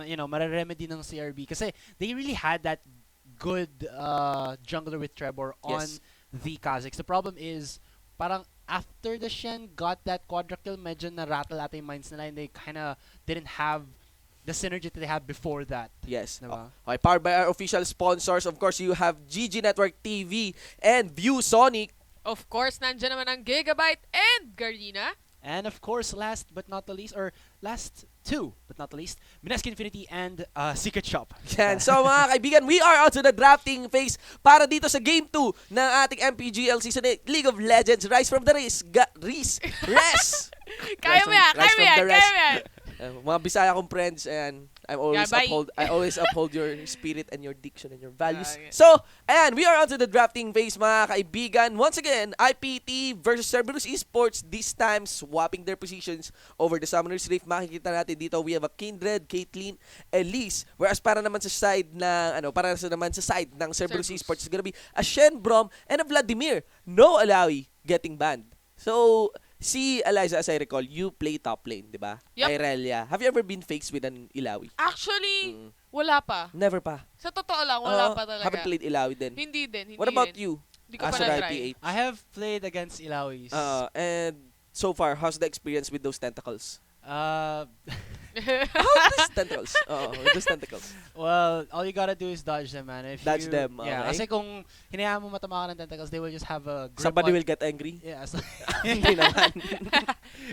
mareremedy ng CRB kasi they really had that good jungler with Trevor on the Kazakhs. The problem is parang after the Shen got that quadra kill, medyo na-rattle ata yung minds nila and they kinda didn't have the synergy that they had before that. Yes. Diba? Okay, powered by our official sponsors. Of course, you have GG Network TV and ViewSonic. Of course, nandiyan naman ang Gigabyte and Garena. And of course, last but not the least, or last two but not the least, Mineski Infinity and Secret Shop. Yan. So mga kaibigan, we are on to the drafting phase para dito sa Game 2 ng ating MPGL Season 8 League of Legends Rise from the Res. Kaya mo yan. Mga Bisaya kong friends, and I always uphold your spirit and your diction and your values. So, ayan, we are on to the drafting phase, mga kaibigan. Once again, IPT versus Cerberus eSports, this time swapping their positions over the Summoner's Rift. Makikita natin dito, we have a Kindred, Caitlyn, Elise. Whereas para naman sa side ng Cerberus eSports, it's gonna be a Shen, Braum, and a Vladimir. No Alawi getting banned. So, si Allyza, as I recall, you play top lane, di ba? Yep. Irelia. Have you ever been faced with an Ilawi? Actually, wala pa. Never pa. Sa totoo lang, wala pa talaga. Haven't played Ilawi din? Hindi din. What about you? Hindi ko pa Asurai na-try. PH. I have played against Ilawis. And so far, how's the experience with those tentacles? Uh, Those tentacles. With those tentacles. well, all you gotta do is dodge them, man. If Dodge you, them, Yeah, okay. kasi kung hinayaan mo matama ka ng tentacles, they will just have a grip Somebody on- will get angry? Yeah, so Hindi naman.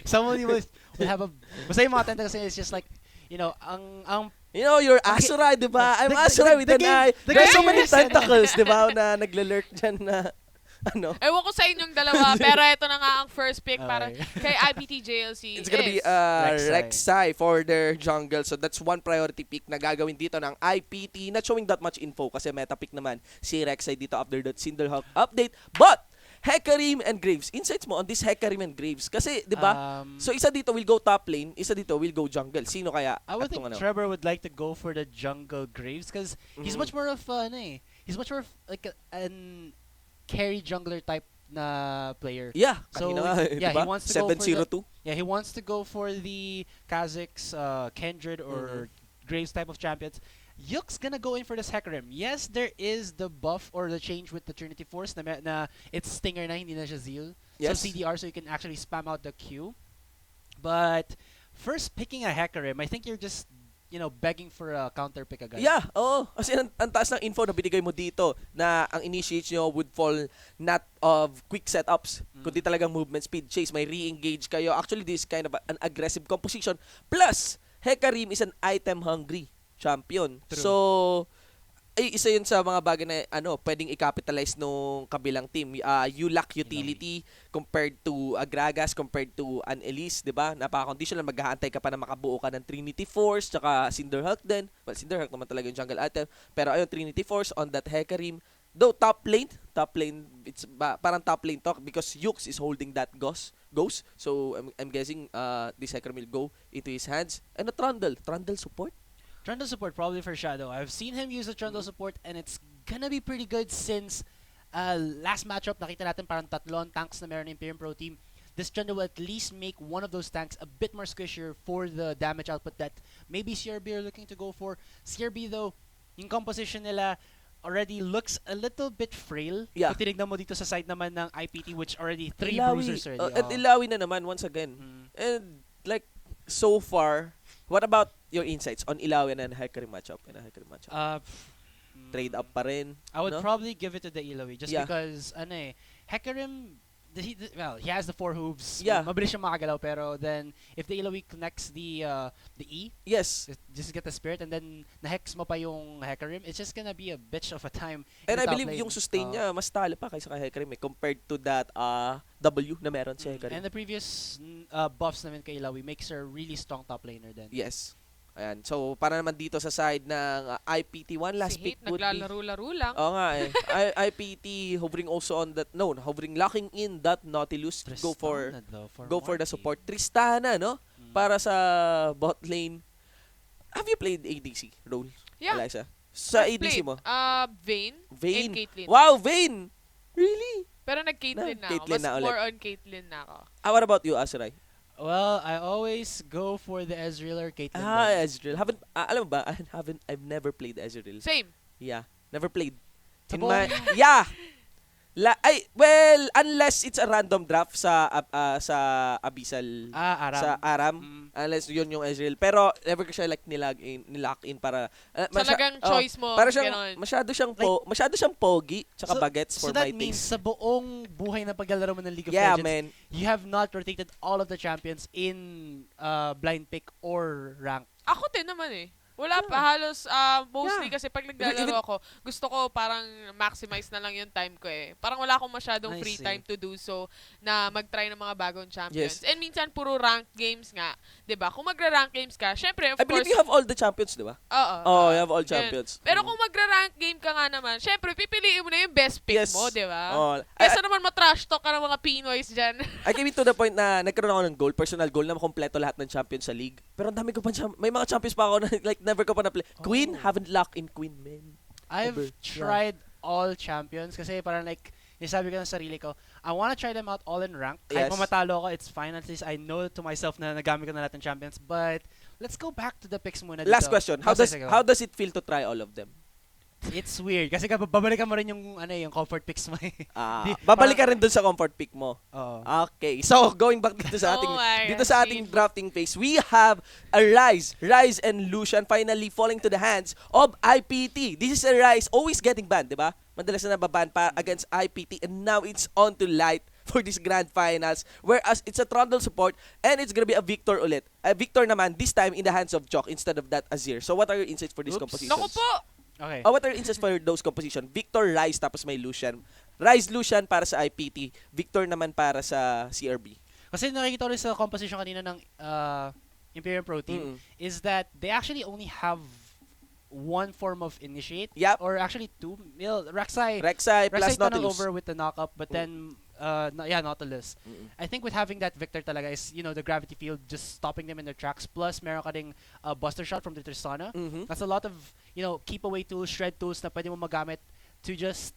someone will have a... Basta yung mga tentacles is just like, ang You know, you're Asurai, di ba? I'm The- Asurai the- with the an game- eye. the There's so game many is- tentacles, di ba, na nagle-lurk dyan na, ano. Ewan ko sa inyong dalawa, pero ito na nga ang first pick para Okay. kay IPT JLC. It's gonna be Rek'Sai for their jungle. So that's one priority pick na gagawin dito ng IPT. Not showing that much info kasi meta pick naman si Rek'Sai dito after that Cinderhawk update. But Hecarim and Graves. Insights mo on this Hecarim and Graves. Kasi, di ba? So isa dito will go top lane, isa dito will go jungle. Sino kaya? I would think Trevor would like to go for the jungle Graves because he's much more of he's much more of like an carry jungler type na player. Yeah. So diba? he wants to go for 702. he wants to go for the Kazakhs, Kindred or Graves type of champions. Yuk's gonna go in for this Hecarim. Yes, there is the buff or the change with the Trinity Force na it's Stinger na, hindi na siya Zeal. Yes. So CDR, so you can actually spam out the Q. But first picking a Hecarim, I think you're just begging for a counter pick agad. Yeah, oo. Kasi ang taas ng info na binigay mo dito na ang initiates nyo would fall not of quick setups, kundi talagang movement speed, chase, may re-engage kayo. Actually, this is kind of an aggressive composition. Plus, Hecarim is an item-hungry champion. True. So, isa yun sa mga bagay na pwedeng i-capitalize nung kabilang team. You lack utility compared to Gragas, compared to an Elise, di ba? Napaka-conditional, maghaantay ka pa na makabuo ka ng Trinity Force, tsaka Cinderhawk din. Well, Cinderhawk naman talaga yung jungle item. Pero ayun, Trinity Force on that Hecarim. Though top lane, it's parang top lane talk because Yux is holding that ghost. So, I'm guessing this Hecarim will go into his hands. And a Trundle support? Trundle support probably for Shadow. I've seen him use the Trundle support and it's gonna be pretty good since last matchup nakita natin parang tatlong tanks na meron ng Imperium Pro Team. This Trundle will at least make one of those tanks a bit more squishier for the damage output that maybe CRB are looking to go for. CRB though, yung composition nila already looks a little bit frail. Yeah. Kung tinignan mo dito sa side naman ng IPT which already 3 Ilawi. bruisers already. At Ilawi na naman once again. And like so far, what about your insights on Ilawi and Hecarim matchup? Trade up pa rin. I would no? probably give it to the Ilawi just because Hecarim he has the 4 hooves. Yeah. Mabilis siyang makagalaw pero then if the Ilawi connects the E, Yes. just get the spirit and then na-hex mo pa yung Hecarim, it's just gonna be a bitch of a time. And in I the top believe lane. yung sustain niya mas talo pa kaysa kay Hecarim compared to that W na meron si Hecarim. And the previous buffs naman kay Ilawi makes her really strong top laner then. Yes. Ayan. So, para naman dito sa side ng IPT, one last pick would be... naglalaro-laro lang. Oo nga eh. IPT hovering also on that... No, hovering locking in that Nautilus. Go for the support. Tristana, no? Para sa bot lane. Have you played ADC role, Yeah. Allyza? Sa I've ADC played, mo? Vayne and Caitlyn. Wow, Vayne! Really? Pero nag-Caitlyn na ako. Caitlyn Mas na ulit. more on Caitlyn na ako. What about you, Asurai? Well, I always go for the Ezreal or Caitlyn. Ezreal. Alam mo ba, I've never played Ezreal. Same. Yeah, never played. Sa Yeah. Well, unless it's a random draft sa Abyssal, Aram. sa Aram, unless yun yung Ezreal. Pero never ko siya like nilock in para Talagang choice mo. Para Ganon. masyado siyang pogi tsaka bagets for so that my means taste. sa buong buhay na paglalaro mo ng League of Yeah, Legends, man. you have not rotated all of the champions in blind pick or rank. Ako din naman eh. Wala pa halos mostly kasi pag naglalaro ako, gusto ko parang maximize na lang yung time ko eh. Parang wala akong masyadong I free see. time to do so na mag-try ng mga bagong champions. Yes. And minsan puro rank games nga, 'di ba? Kung magra-rank games ka, syempre of I believe course, you have all the champions, di ba? oo. Oh, you have all Yun. champions. Pero kung magra-rank game ka nga naman, syempre pipiliin mo na yung best pick Yes. mo, 'di ba? Oh, Kesa naman matrash talk ka ng mga Pinoys diyan. I came to the point na nagkaroon ako ng personal goal na makompleto lahat ng champions sa league. Pero ang dami ko pa may mga champions pa ako na like never ko pa na play. Queen, haven't locked in Queen, man. I've Ever. tried all champions kasi parang like, sabi ko ng sarili ko, I wanna try them out all in rank. Kahit Yes. mamatalo ako, it's fine. At least I know to myself na nagamit ko na lahat ng champions. But let's go back to the picks muna dito. Last question. How does it feel to try all of them? It's weird kasi babalikan mo rin yung yung comfort picks mo. Babalik ka rin dun sa comfort pick mo. Oo. Okay. So, going back dito sa Oh my ating God. drafting phase, we have a Ryze and Lucian finally falling to the hands of IPT. This is a Ryze always getting banned, 'di ba? Madalas na nababan pa against IPT, and now it's on to Light for this grand finals, whereas it's a Trundle support and it's gonna be a Victor ulit. A Victor naman this time in the hands of Chok instead of that Azir. So what are your insights for this Oops. composition? Naku po. Okay. What are your insights for those composition? Victor, Ryze, tapos may Lucian. Ryze, Lucian para sa IPT. Victor naman para sa CRB. Kasi nakikita ko rin sa composition kanina ng Imperium Pro Team is that they actually only have one form of initiate. Yep. Or actually two. Rek'Sai Plus tunnel Nautilus. over with the knock-up, but then Nautilus. I think with having that Victor talaga is, the gravity field just stopping them in their tracks. Plus, meron ka ding Buster Shot from the Tristana. That's a lot of, keep away tools, shred tools na pwede mo magamit to just,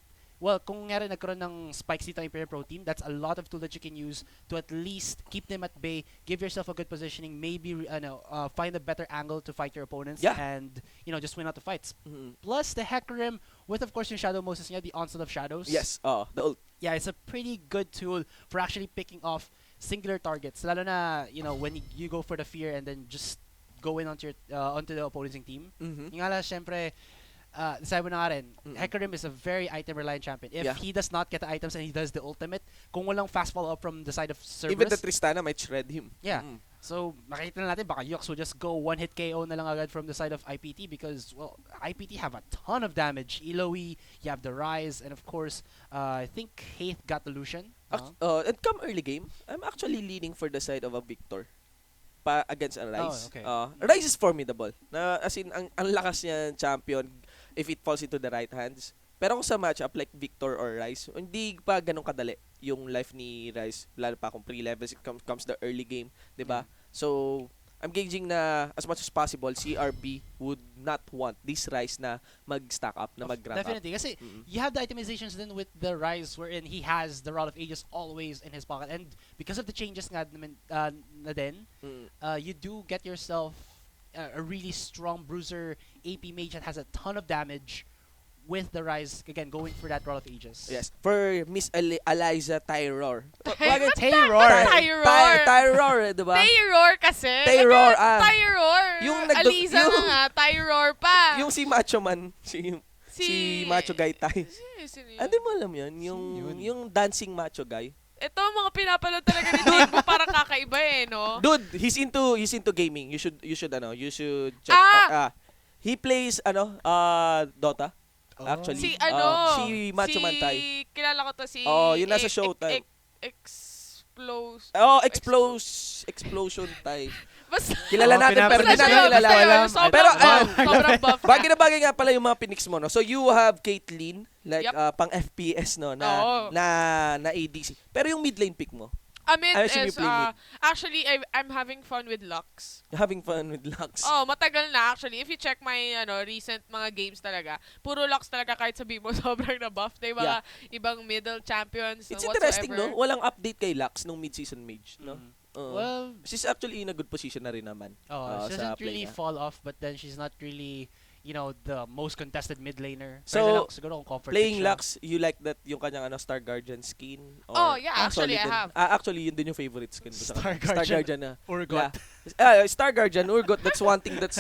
kung nga rin nagkaroon ng spikes dito ang Imperial Pro Team, that's a lot of tool that you can use to at least keep them at bay, give yourself a good positioning, maybe find a better angle to fight your opponents, and just win out the fights. Plus the Hecarim with of course yung Shadow Moses niya, the Onslaught of Shadows. Yes, the ult. Yeah, it's a pretty good tool for actually picking off singular targets. Lalo na, when you go for the fear and then just go in onto the opposing team. Yung nga lang, syempre, sabi mo na nga rin, Hecarim is a very item-reliant champion. If he does not get the items and he does the ultimate, kung walang fast follow-up from the side of Cerberus, Even the Tristana might shred him. Yeah. So, makikita na natin, baka Yux will just go one-hit KO na lang agad from the side of IPT because, IPT have a ton of damage. Eloy, you have the Ryze, and of course, I think Haith got the Lucian. And come early game, I'm actually leaning for the side of a Victor against a Ryze. Okay. Ryze is formidable. As in, ang lakas niya champion if it falls into the right hands. Pero kung sa matchup like Victor or Ryze, hindi pa ganun kadali yung life ni Ryze, lalo pa kung pre-levels, it comes the early game, 'di ba? So, I'm gauging na as much as possible, CRB would not want this Ryze na mag-stack up, na mag-rank up. Definitely. Kasi you have the itemizations then with the Ryze wherein he has the Rod of Ages always in his pocket. And because of the changes nga na din, you do get yourself a really strong bruiser AP mage that has a ton of damage with the Ryze, again, going for that Rod of Ages. Yes. For Miss Allyzatayrawr. Tyror, diba? Tyror kasi. Tyror, Tyror. Yung Allyza na nga, Tyror pa. Yung si Macho Man, si Macho Guy Tay. Hindi mo alam yan? Yung dancing Macho Guy. Ito, mga pinapanood talaga ni Jimbo, parang kakaiba no? Dude, he's into gaming. You should check. He plays, Dota. Actually. Si si Macho Man Tay. Kilala ko to si... Yun nasa Showtime. Explosion Tay. Basta, Kilala natin pero hindi natin kilala. Pero sobrang buff. bagay na bagay nga pala yung mga pinix mo, no? So you have Caitlyn, like pang FPS, no, na ADC. Pero yung mid lane pick mo, actually, I'm having fun with Lux. you're having fun with Lux. Matagal na actually. If you check my recent mga games talaga, puro Lux talaga kahit sabi mo sobrang na-buff. Na yung mga ibang middle champions. It's interesting, no? Walang update kay Lux nung mid-season mage, no? Well, she's actually in a good position na rin naman. she sa doesn't play really niya. fall off, but then she's not really, the most contested mid laner. So, Pero siguro kung comfort pick Playing siya. Lux, you like that yung kanyang Star Guardian skin? Oh, yeah, actually, solid I din. have. Actually, yun din yung favorite skin ko sa Star kanya. Star Guardian na. Urgot. Star Guardian, Urgot, that's one thing that's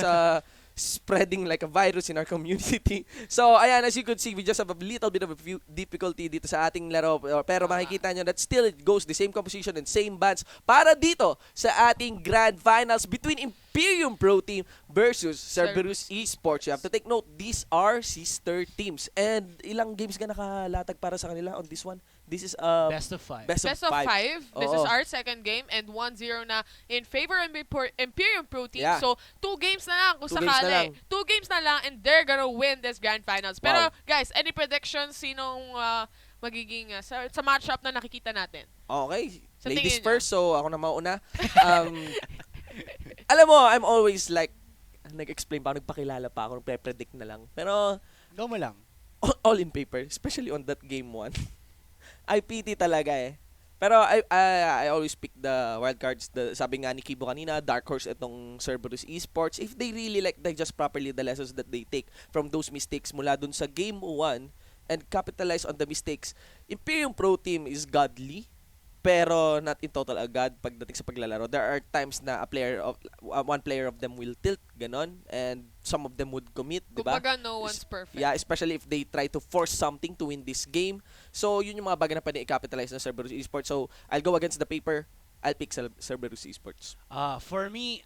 spreading like a virus in our community. So, ayan, as you could see, we just have a little bit of a few difficulty dito sa ating laro. Pero makikita nyo that still it goes the same composition and same bans para dito sa ating Grand Finals between Imperium Pro Team versus Cerberus eSports. You have to take note, these are sister teams. And ilang games ka nakalatag para sa kanila on this one? This is Best of 5. best of Best of 5. This is Oo. our second game and 1-0 na in favor of Imperium Pro Team. Yeah. So, 2 games na lang kung 2 games na sakali. lang. 2 games na lang and they're gonna win this Grand Finals. Pero, Wow. guys, any predictions? Sinong magiging sa matchup na nakikita natin? Okay. Sa Ladies tingin nyo? first, so ako na mauna. Alam mo, I'm always like, nag-explain pa, nagpakilala pa ako, nagpe-predict na lang. Pero, Go mo lang. all in paper, especially on that game 1. IPT talaga eh. Pero I always pick the wild cards. Sabi nga ni Kibo kanina, dark horse itong Cerberus eSports. If they really digest properly the lessons that they take from those mistakes mula dun sa game 1 and capitalize on the mistakes, Imperium Pro Team is godly. Pero not in total a god pagdating sa paglalaro. There are times na one player of them will tilt, ganon, and some of them would commit, di ba? Kumbaga, no one's perfect. Yeah, especially if they try to force something to win this game. So, yun yung mga bagay na pwede i-capitalize ng Cerberus eSports. So, I'll go against the paper. I'll pick Cerberus eSports. For me,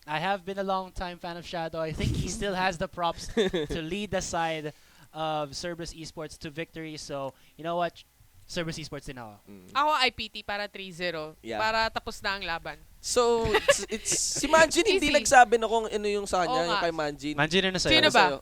I have been a long time fan of Shadow. I think he still has the props to lead the side of Cerberus eSports to victory. So, you know what? Cerberus eSports din ako. Ako IPT para 3-0. Yeah. Para tapos na ang laban. So, it's si Manjean hindi Easy. nagsabi na kung ano yung sa Oo kanya, nga. yung kay Manjean. Manjean na sa'yo. Sino Ano ba? sa'yo?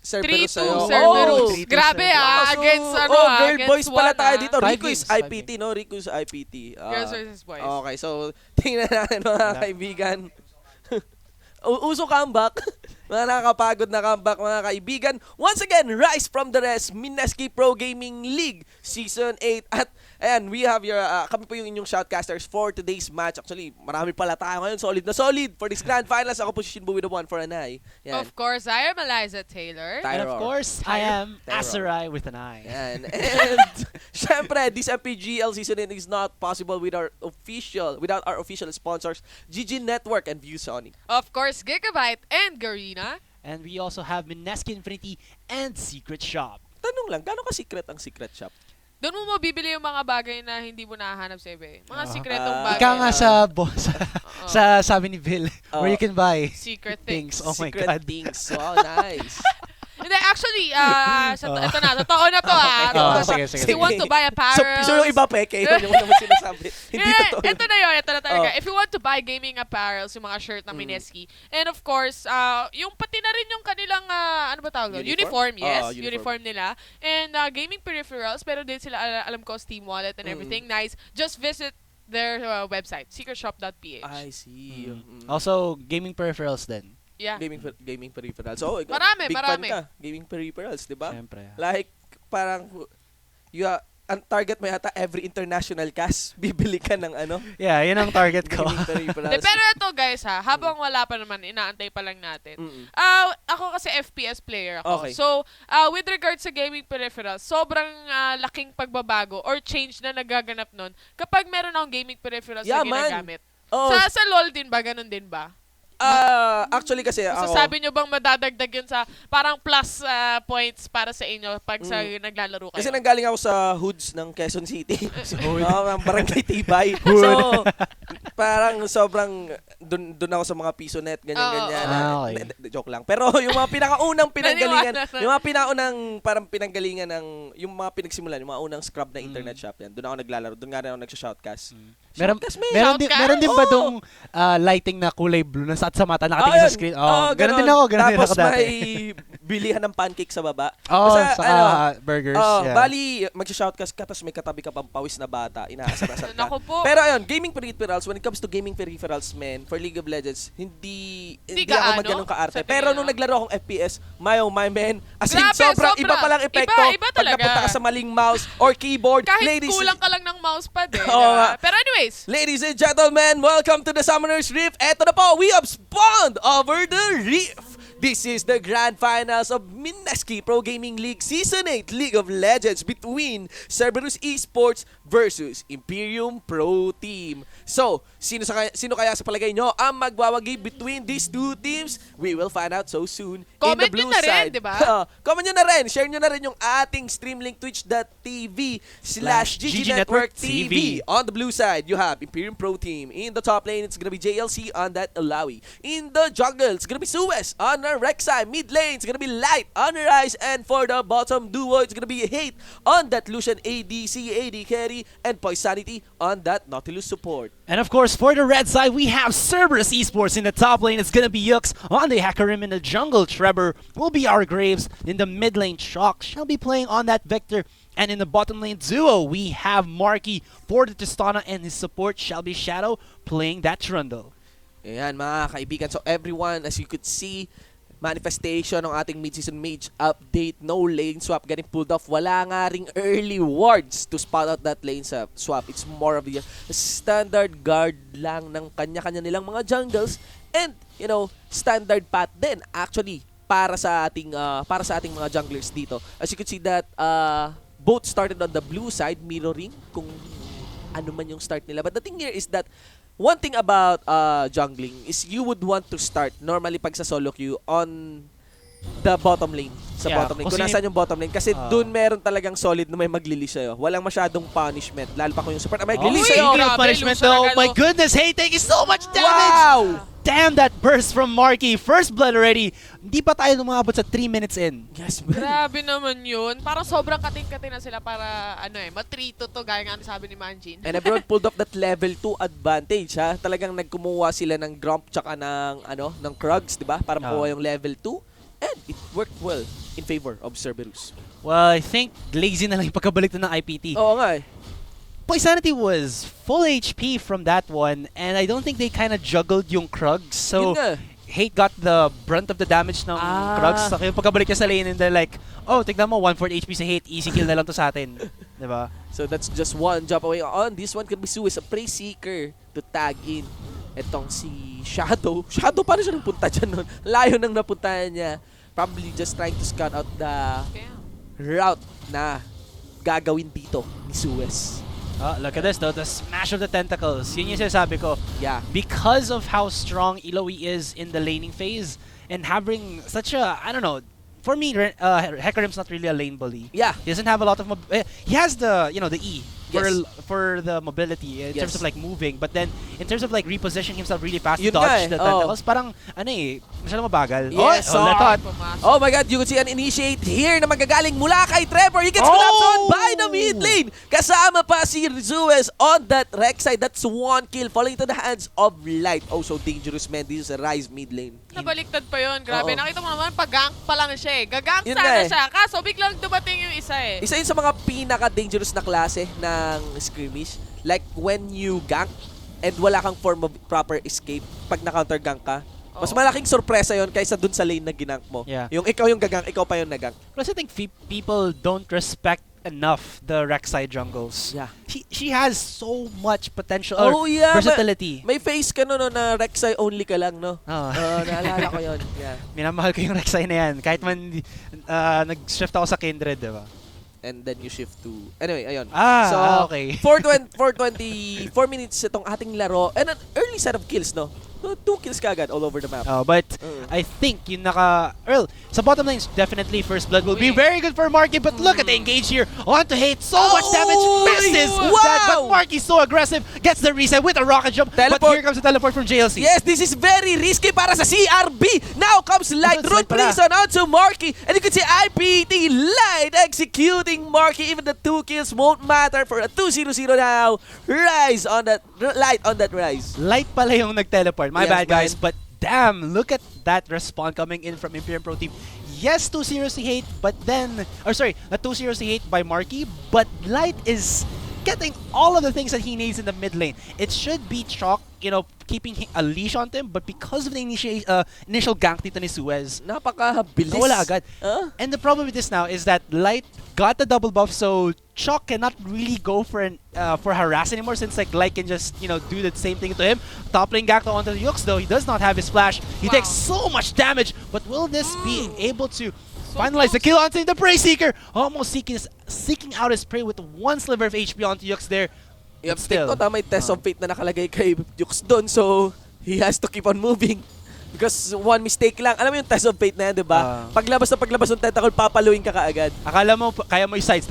Cerberus 3-2 sa'yo. Cerberus. Oh, 3-2 Grabe Cerberus. against girl against boys pala one, tayo dito. 5 Riku is games, 5 IPT, no? Riku is IPT. Girls versus boys. Okay, so tingnan natin mga kaibigan. Uso comeback. Mga nakakapagod na comeback mga kaibigan. Once again, rise from the rest, Mineski Pro Gaming League Season 8. At ayan, we have your, kami po yung inyong shoutcasters for today's match. Actually, marami pala tayo ngayon. Solid na solid for this grand finals. Ako po si Shinboo with a 1 for an eye. Yan. Of course, I am Allyzatayrawr. And of course, I am Tyror. Asurai with an I. Yan. And syempre, this MPGL Season 8 is not possible without our official sponsors, GG Network and ViewSonic. Of course, Gigabyte and Garena. And we also have Mineski Infinity and Secret Shop. Tanong lang, gano'n ka-secret ang secret shop? Doon mo mabibili yung mga bagay na hindi mo nahanap sa iba eh. Mga sikretong Ah. bagay. Ika nga sa boss, sa sabi ni Bill, where you can buy Secret things. things. Oh my Secret God. things. Wow, nice. Hindi, actually, ito na, totoo na to Oh, Totoo. sige. If you want to buy apparel. So yung iba peke, yun yung naman sinasabi. Hindi totoo. Ito na yun, ito na talaga. Oh. If you want to buy gaming apparels, yung mga shirt ng Mineski, and of course, yung pati na rin yung kanilang, ano ba tawag doon? Uniform? Yes, Uniform. uniform nila. And gaming peripherals, pero din sila, alam ko, Steam Wallet and everything. Nice. Just visit their website, secretshop.ph. I see. Also, gaming peripherals din. Yeah. Gaming peripherals. So, Marami. big fan ka. Gaming peripherals, di ba? Siyempre. Like, parang, ang target mo yata every international cast, bibili ka ng ano, Yeah, yun ang target ko. gaming peripherals. Pero ito guys habang wala pa naman, inaantay pa lang natin. Ako kasi FPS player ako. Okay. So, with regards sa gaming peripherals, sobrang laking pagbabago or change na nagaganap nun kapag meron akong gaming peripherals Yeah, na ginagamit. Oh, Sa LoL din ba? Ganun din ba? actually kasi ako, Sabi nyo bang madadagdag yun sa parang plus points para sa inyo pag sa naglalaro kayo? kasi nanggaling ako sa hoods ng Quezon City. Hood. Ang barangay Tibay. So, parang sobrang dun ako sa mga piso net, ganyan-ganyan. Okay. Joke lang. Pero yung mga pinakaunang pinanggalingan, Naniwala. yung mga pinakaunang parang pinanggalingan ng, yung mga pinagsimulan, yung mga unang scrub na internet shop yan. Doon ako naglalaro. Doon nga rin ako nagsha-shoutcast. Meron Shoutcast? meron din ba Oo. dong lighting na kulay blue na sa mata nakatingin sa screen? Oh, ganun din ako. Ganun din Tapos ako dati. may bilihan ng pancake sa baba. Oh, Basta, saka burgers. Yeah. Bali, mag-shout ka tapos may katabi ka pang pawis na bata, inaasar-asar ka. Naku po. Pero ayun, gaming peripherals, when it comes to gaming peripherals, men, for League of Legends, hindi ako magganong kaarte. Pero nung naglaro akong FPS, my man, as in, sobrang iba palang epekto. Iba pag talaga. napunta ka sa maling mouse or keyboard. Kahit ladies, kulang ka lang ng mousepad eh. Oo nga. Pero anyways, ladies and gentlemen, welcome to the Summoner's Rift. Eto na po, we have spawned over the Rift. This is the grand finals of Mineski Pro Gaming League Season 8 League of Legends between Cerberus eSports versus Imperium Pro Team. So, sino kaya sa palagay nyo ang magwawagi between these two teams? We will find out so soon. Comment in the blue nyo na rin, side. di ba? Comment nyo na rin. Share nyo na rin yung ating stream link twitch.tv/GGNetworkTV. On the blue side, you have Imperium Pro Team. In the top lane, it's gonna be JLC on that Alawi. In the jungle, it's gonna be Suez on the Rek'Sai. Mid lane, it's gonna be Light on the Rise. And for the bottom duo, it's gonna be Hate on that Lucian ADC, AD carry, and Poisanity on that Nautilus support. And of course, for the red side, we have Cerberus eSports in the top lane. It's gonna be Yux on the Hackerim. In the jungle, Trevor will be our Graves. In the mid lane, Shock shall be playing on that Vector. And in the bottom lane duo, we have Marky for the Tristana, and his support shall be Shadow playing that Trundle. Ayan mga kaibigan. So everyone, as you could see, manifestation ng ating mid-season mage update. No lane swap getting pulled off. Wala nga ring early wards to spot out that lane swap. It's more of a standard guard lang ng kanya-kanya nilang mga jungles. And, you know, standard path din actually para sa ating mga junglers dito. As you could see that both started on the blue side, mirroring kung ano man yung start nila. But the thing here is that one thing about jungling is you would want to start normally pag sa solo queue on the bottom lane. Sa bottom lane. Kung nasaan yung bottom lane. Kasi dun meron talagang solid na may mag-release sa'yo. Walang masyadong punishment. Lalo pa kung yung support may mag-release sa'yo. Punishment though. My goodness, hey, taking so much damage! Wow! Damn, that burst from Marky. First blood already. Hindi pa tayo lumabot sa 3 minutes in. Yes, man. grabe naman yun. Parang sobrang kating-kating na sila para, matrito to, gaya nga sabi ni Manjean. And everyone pulled up that level 2 advantage, ha? Talagang nagkumuha sila ng Gromp tsaka ng Krugs, di ba? Para makuha yung level 2. And it worked well in favor of Cerberus. Well, I think lazy na lang yung pagkabalik to ng IPT. Oo nga eh. Poisanity was full HP from that one, and I don't think they kind of juggled yung Krugs. So, Yun nga. Hate got the brunt of the damage ng Krugs. So, yung pagkabalik niya sa lane, and they're like, oh, tignan mo, 1/4 HP sa Hate. Easy kill na lang to sa atin. Diba? So that's just one jump away. On this one could be Suez, a prey seeker to tag in. Etong si Shadow. Shadow, paano siya napunta dyan nun? Layo nang napuntahan niya. Probably just trying to scout out the route na gagawin dito ni Suez. Oh, look at this though, the smash of the tentacles. Yun yung sinasabi ko. Yeah. Because of how strong Iloy is in the laning phase and having such a, I don't know, for me, Hekarim's not really a lane bully. Yeah. He doesn't have a lot of he has the, the E Yes. for the mobility in terms of like moving, but then in terms of like repositioning himself really fast Yun to dodge nga eh. the tentacles, parang masyadong mabagal. Yes, oh, thought. Oh my god, you could see an initiate here na magagaling mula kay Trevor. He gets collapsed on by the mid lane. Kasama pa si Suez on that Rek'Sai. That's one kill falling into the hands of Light. Oh, so dangerous, man. This is a Rise mid lane. Nabaliktad pa yun. Grabe. Nakita mo naman, pag-gank pa lang siya eh. Gagank Yun sana nga eh. siya. Kaso biglang dumating yung isa eh. Isa yun sa mga pinaka-dangerous na klase ng skirmish. Like when you gank and wala kang form of proper escape pag na-counter gank ka. Mas malaking sorpresa yon kaysa dun sa lane na ginank mo. Yeah. Yung ikaw yung gagank, ikaw pa yung nagank. Plus, I think people don't respect enough the Rek'Sai jungles. Yeah. She has so much potential Oh, yeah, versatility. May face ka no na Rek'Sai only ka lang, no? Oh. Naalala ko yun. Yeah. Minamahal ko yung Rek'Sai na yan. Kahit man nag-shift ako sa Kindred, diba? And then you shift to... Anyway, ayun. Okay. 4 minutes itong ating laro. And an early set of kills, no? 2 kills kagad all over the map. But I think yung sa bottom lane, definitely first blood will be very good for Marky, but look at the engage here. On to Hate, so much damage, misses that, but Marky's so aggressive, gets the reset with a rocket jump, Teleport. but here comes the teleport from JLC. Yes, this is very risky para sa CRB. Now comes Light, It's Root Light pala. Prison onto Marky. And you can see IPT Light executing Marky. Even the 2 kills won't matter for a 2-0-0 now. Rise on that, Light on that Rise. Light pala yung nag-teleport. My Yes, bad, guys. man. But damn, look at that respawn coming in from Imperium Pro Team. yes, 2-0 si Hate, but then, or sorry, not 2-0 si Hate by Marky, but Light is getting all of the things that he needs in the mid lane. It should be Chalk, you know, keeping a leash on him, but because of the initial gank dito ni Suez, napakabilis. nawala agad. And the problem with this now is that Light got the double buff, so Chalk cannot really go for harass anymore, since like Light can just, you know, do the same thing to him. Top lane gank onto the Yux, though he does not have his flash. He takes so much damage, but will this be able to finalize the kill onto the Prey Seeker? Almost seeking out his prey with one sliver of HP onto Yux there. But still, may test of fate na nakalagay kay Yux doon, so he has to keep on moving. Because one mistake lang. Alam mo yung test of fate na yan, di ba? Paglabas ng tentacle, papaluin ka kaagad. Akala mo, kaya mo i-sides.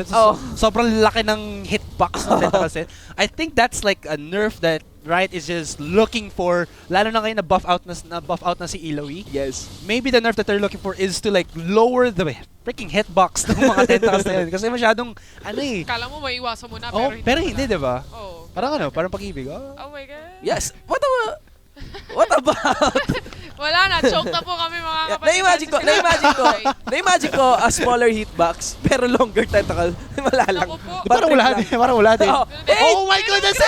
Sobrang laki ng hitbox ng tentacle set. I think that's like a nerf that Riot is just looking for, lalo na ngayon na buff out na si Iloy. Yes. Maybe the nerf that they're looking for is to like lower the freaking hitbox ng mga tentacles na yun. Kasi masyadong, ano eh. Kala mo maiwasan mo na, pero hindi, di ba? Oh. Parang pag-ibig. Oh my God. Yes. What about? Wala na, choke na po kami mga kapatid. Na-imagine ko a smaller hitbox, pero longer tentacle. Wala lang. Parang wala din. Oh my goodness!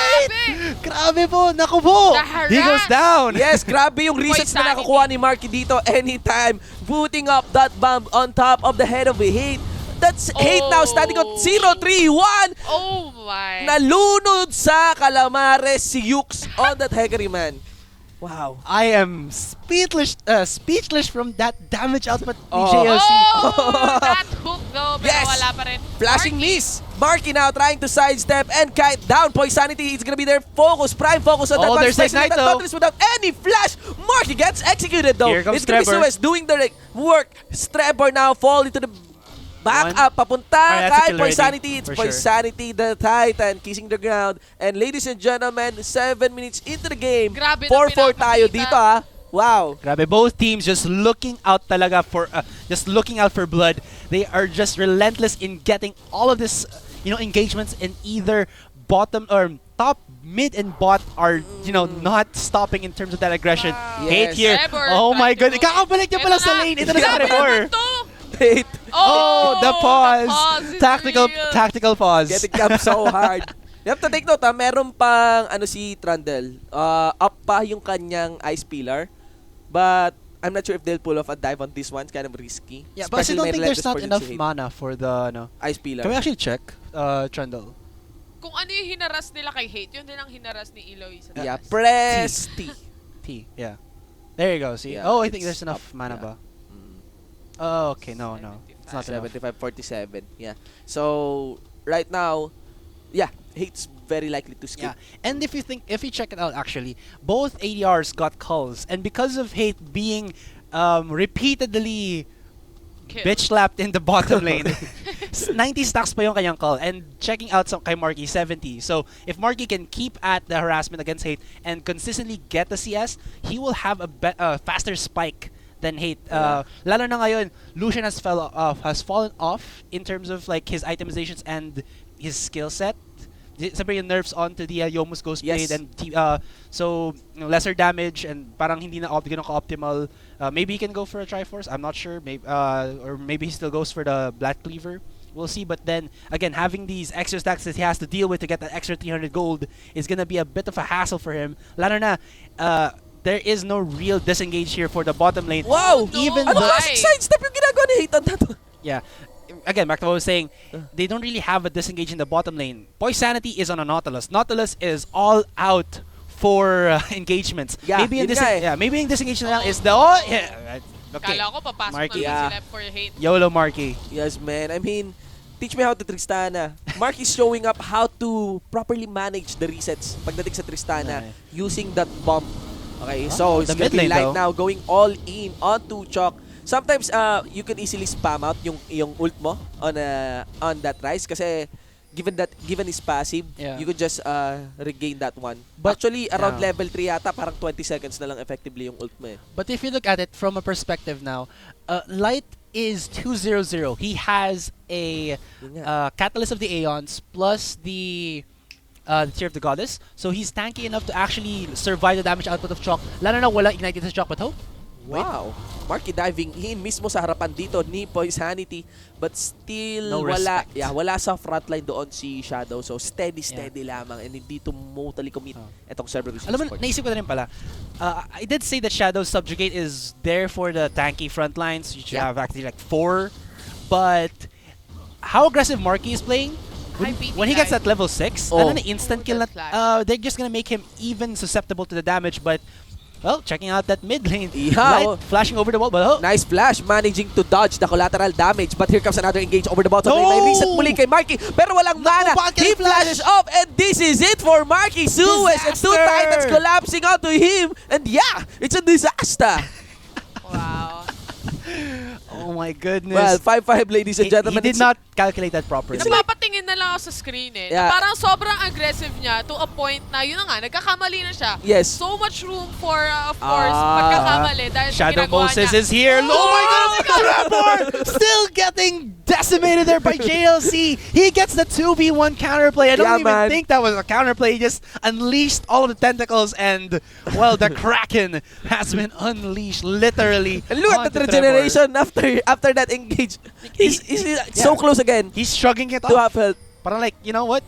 Grabe po! Naku po! He goes down! Yes, grabe yung resets na nakukuha ni Marky dito anytime. Booting up that bomb on top of the head of the Hate. That's Hate now standing on 0-3-1. Oh my. Nalunod sa Calamares si Yux on that Hickory man. Wow. I am speechless from that damage output ni JLC. JLC. That hook though, pero wala pa rin. Flashing miss. Marky now trying to sidestep and kite down. Poisanity is gonna be their focus, prime focus on that one. There's Ignite though. Without any flash. Marky gets executed though. Here comes It's gonna be Suez doing the work. Trevor now fall into the back up, papunta kay Poisanity. It's Poisanity, the Titan, kissing the ground. And ladies and gentlemen, 7 minutes into the game, 4-4 tayo dito ah. Wow. Grabe, both teams just looking out talaga for, blood. They are just relentless in getting all of this, you know, engagements in either bottom or top, mid, and bot are, you know, not stopping in terms of that aggression. Hate here. Oh my God. Kakabalik niya pala sa lane. Ito na si Trevor. The pause. Tactical pause. Getting camped so hard. You have to take note, meron pang si Trundle. Up pa yung kanyang Ice Pillar. But I'm not sure if they'll pull off a dive on this one. It's kind of risky. Yeah, but I don't think there's not enough mana for the Ice Pillar. Can we actually check Trundle? Kung ano yung hinaras nila kay Hate, yun din ang hinaras ni Iloy sa Yeah, press T. T, yeah. There you go, see? Yeah, I think there's enough mana ba? Oh, okay, no. It's not 75-47, yeah. So, right now, yeah, Hate's very likely to skip. Yeah, and if you check it out, actually, both ADRs got culls, and because of Hate being repeatedly bitch slapped in the bottom lane, 90 stacks pa yung kanyang cull, and checking out kay Marky, 70. So, if Marky can keep at the harassment against Hate and consistently get the CS, he will have a faster spike than Hate. Lalo na ngayon, Lucian has fallen off in terms of like his itemizations and his skill set. Siyempre yung nerfs onto the Yomu's Ghost Blade, and so lesser damage and parang hindi na optimal. Maybe he can go for a Triforce. I'm not sure. Maybe or maybe he still goes for the Black Cleaver. We'll see. But then again, having these extra stacks that he has to deal with to get that extra 300 gold is gonna be a bit of a hassle for him. Lalo na there is no real disengage here for the bottom lane. Wow! Even sidestep yung ginagawa ni Hate on that one. Yeah. Again, back to what I was saying, they don't really have a disengage in the bottom lane. Poisanity is on a Nautilus. Nautilus is all out for engagements. Yeah, maybe in disengage na lang is the okay. Kala ko papasok Marky. na sila for Hate. YOLO Marky. Yes, man. I mean, teach me how to Tristana. Mark is showing up how to properly manage the resets pagdating sa Tristana using that bomb. Okay, so it's gonna be Light now going all in onto Chalk. Sometimes you can easily spam out yung ult mo on that Rise kasi given his passive, you could just regain that one. But actually around level 3 yata parang 20 seconds na lang effectively yung ult mo eh. But if you look at it from a perspective now, Light is 2-0-0. He has a Catalyst of the Aeons plus the Tear of the Goddess. So he's tanky enough to actually survive the damage output of Chalk. Lalo na wala ignited sa Chalk, but hope. Wow. Marky diving in mismo sa harapan dito ni Poisanity, but still No wala respect. wala sa frontline doon si Shadow. So steady lamang and hindi to totally commit etong Cerberus Alam mo, eSports. naisip ko na rin pala, I did say that Shadow's Subjugate is there for the tanky front lines. You should have actually like 4. But how aggressive Marky is playing, when he gets at level 6, ano na instant kill na, they're just gonna make him even susceptible to the damage. But well, checking out that mid lane. Light flashing over the wall, but nice flash, managing to dodge the collateral damage. But here comes another engage over the bottom lane. May reset muli kay Marky, pero walang mana. He flashes off, and this is it for Marky. Suez and 2 Titans collapsing onto him. And yeah, it's a disaster. Wow. oh my goodness. Well, 5-5 ladies and gentlemen. He did not calculate that properly. Napapatingin na lang ako sa screen eh. Yeah. Na parang sobrang aggressive niya to a point na yun na nga, nagkakamali na siya. Yes. So much room for, of course, pagkakamali. Dahil sa Shadow ginagawa Moses niya. is here. Oh my God! Trevor still getting decimated there by JLC. He gets the 2v1 counterplay. I don't even think that was a counterplay. He just unleashed all of the tentacles, and well, the Kraken has been unleashed literally. And look at the regeneration after that engage. He's so close again. He's shrugging it to off. have health. Parang like, you know what?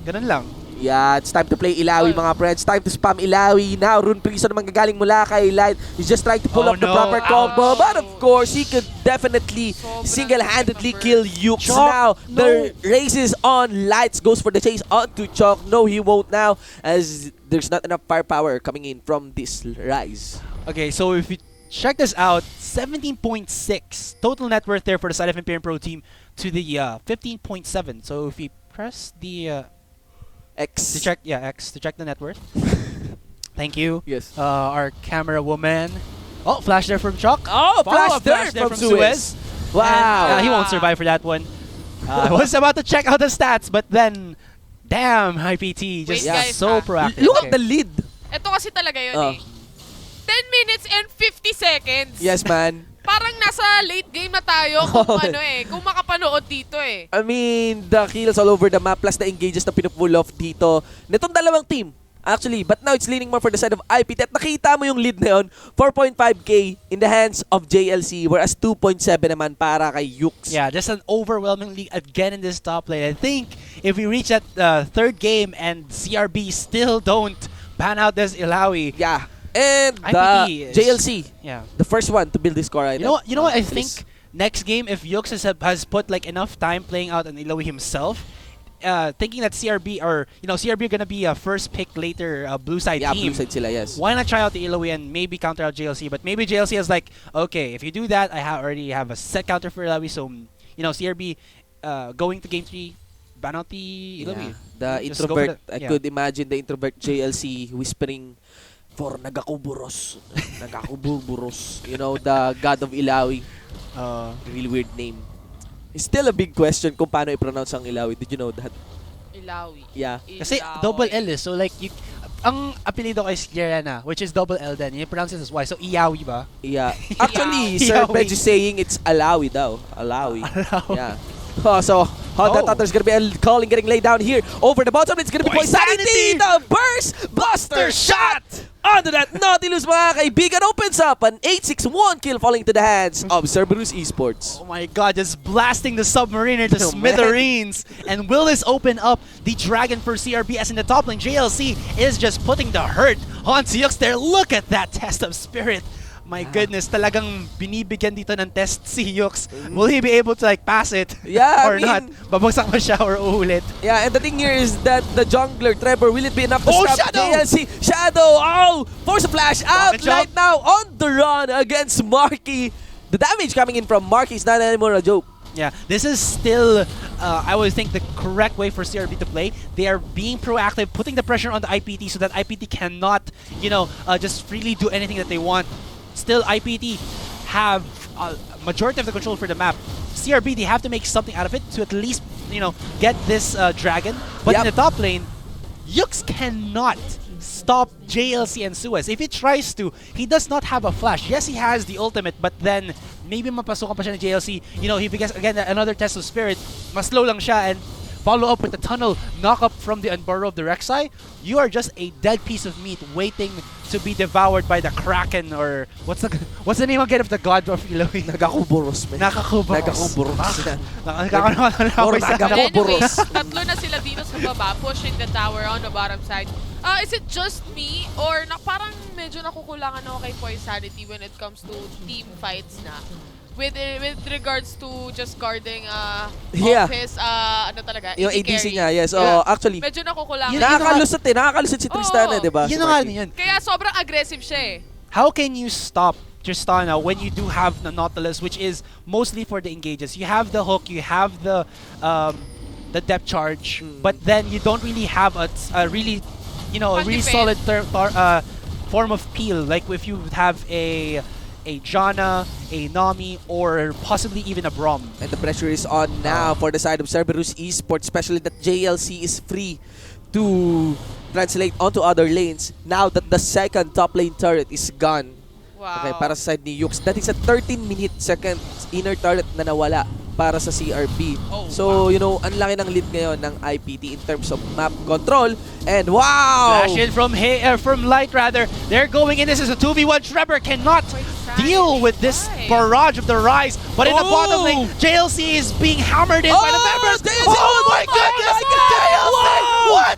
Ganun lang. Yeah, it's time to play Ilawi, mga friends. Time to spam Ilawi. Now, Rune Prison naman gagaling mula kay Light. He's just trying to pull up the proper combo. But of course, he could definitely single-handedly kill Yukes. Now, the race is on. Lights goes for the chase onto Chalk. No, he won't now, as there's not enough firepower coming in from this Rise. Okay, so if you check this out, 17.6 total net worth there for the side of Imperium Pro Team to the 15.7. So if we press the X. to check the net worth. Thank you. Yes. Our camera woman. Oh, flash there from Chalk. Oh, flash there from Suez. Wow. And, he won't survive for that one. I was about to check out the stats, but then, damn, IPT just guys, so proactive. Look at the lead. Ito kasi talaga yun eh. 10 minutes and 50 seconds. Yes, man. Parang nasa late game na tayo kung kung makapanood dito eh. I mean, the kills all over the map plus the engages na pinupull off dito. Nitong dalawang team, actually. But now it's leaning more for the side of IPT. At nakita mo yung lead na yun, 4.5k in the hands of JLC, whereas 2.7 naman para kay Yukes. Yeah, just an overwhelming lead again in this top lane. I think if we reach that third game and CRB still don't ban out this Ilawi. Yeah. And IPT JLC, yeah, the first one to build this core right now. You know what? I think next game, if Yukes has put like enough time playing out an Ilawi himself, thinking that CRB or CRB are gonna be a first pick later blue side team. Blue side sila, yes. Why not try out the Ilawi and maybe counter out JLC? But maybe JLC is like, okay, if you do that, I already have a set counter for Ilawi. So CRB going to game 3, ban out the Ilawi. The introvert, I could imagine the introvert JLC whispering for Nagakuburos. Nagakuburos. The god of Ilawi. Really weird name. It's still a big question kung paano i-pronounce ang Ilawi. Did you know that? Ilawi. Yeah. Kasi double L eh. So like, ang apelido kay Llerena, which is double L then, you pronounce it as Y. So Iyawi ba? Yeah. Actually, Sir Benj is saying it's Alawi daw. Alawi. Yeah. So, that there's gonna be a calling getting laid down here. Over the bottom, it's gonna be Poisanity! The burst buster shot! Onto that Nautilus, mga kaibigan, opens up an 8-6-1 kill falling to the hands of Cerberus eSports. Oh my God, just blasting the Submariner to smithereens. And will this open up the Dragon for CRB as in the top lane? JLC is just putting the hurt on Yukes there. Look at that test of spirit. My goodness, talagang binibigyan dito ng test si Yukes. Will he be able to like pass it? Yeah, or not? Babagsak ba siya or uulit? Yeah, and the thing here is that the jungler, Trevor, will it be enough to stop Shadow! JLC? Shadow! Oh! Force a flash out right now on the run against Marky. The damage coming in from Marky is not anymore a joke. Yeah, this is still, I would think, the correct way for CRB to play. They are being proactive, putting the pressure on the IPT so that IPT cannot, just freely do anything that they want. Still, IPT have a majority of the control for the map. CRB, they have to make something out of it to at least, get this dragon. But in the top lane, Yukes cannot stop JLC and Suez. If he tries to, he does not have a flash. Yes, he has the ultimate, but then maybe mapasukan pa siya ng JLC. If he gets, again, another test of spirit, mas slow lang siya, and follow up with a tunnel knock up from the Unburrow of the Rek'Sai, you are just a dead piece of meat waiting to be devoured by the Kraken, or what's the name again of the god of Iloy? Nagakuburos, man. Nakakuburos. Anyways, tatlo na sila dito sa baba, pushing the tower on the bottom side. Is it just me, or parang medyo nakukulangan ako kay Poy sanity when it comes to team fights na? With regards to just guarding of his ano talaga, yung ADC niya, yes. Yeah. Actually, medyo nakukulangan. nakakalusot si Tristana, di ba? Yun nga yun. Kaya sobrang aggressive siya eh. How can you stop Tristana when you do have the Nautilus, which is mostly for the engages? You have the hook, you have the depth charge, but then you don't really have a really, a really solid form of peel. Like if you have a Janna, a Nami, or possibly even a Braum. And the pressure is on now for the side of Cerberus eSports, especially that JLC is free to translate onto other lanes now that the second top lane turret is gone. Wow. Okay, para sa side ni Yux. That is a 13-minute second inner turret na nawala para sa CRB. So, ang laki ng lead ngayon ng IPT in terms of map control. And wow! Flash in from Light rather. They're going in. This is a 2v1. Trevor cannot deal with this barrage of the Rise. But in the bottom lane, JLC is being hammered in by the members. Oh my goodness! JLC! What?